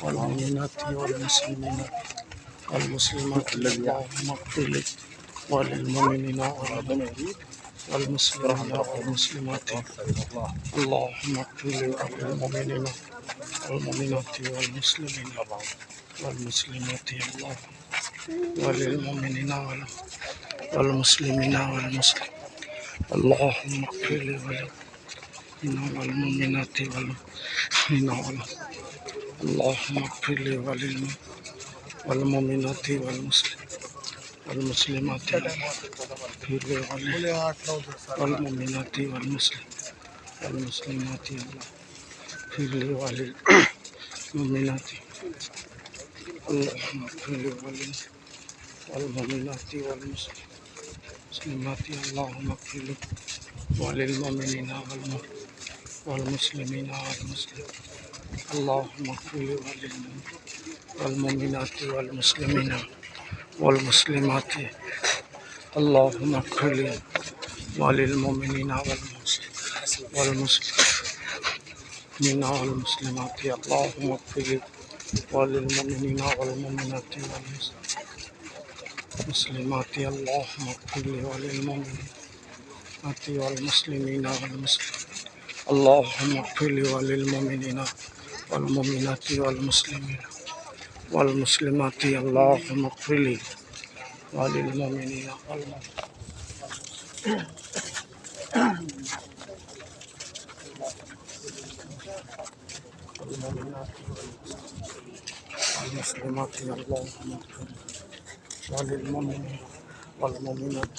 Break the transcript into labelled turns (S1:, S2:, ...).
S1: والمؤمنات والمسلمين والمسلمات اللهم اغفر لي وللمؤمنين والمسلمين والمسلمات اللهم اغفر لي وللمؤمنين والمؤمنات والمسلمين والمسلمات الله وللمؤمنين والمسلمين والمسلمين اللهم اغفر لي والمؤمنات والمؤمنين اللهم اغفر لي والمؤمنات والمسلمات اغفر لي والمؤمنات والمسلمات اغفر لي وللمؤمنات اللهم اغفر لي والمؤمنات والمسلمات اللهم اغفر لي وللمؤمنين والمسلمين اللهم اغفر لي والمؤمنات والمسلمين والمسلمات اللهم اغفر لي وللمؤمنين والمسلمين والمسلمات اللهم اغفر لي وللمؤمنين والمؤمنات والمسلمات اللهم اغفر لي وللمؤمنات والمسلمين اللهم اغفر لي وللمؤمنين والمؤمنات والمسلمين والمسلمات اللهم اغفر لي وللمؤمنين والمسلمات اللهم اغفر لي وللمؤمنين والمؤمنات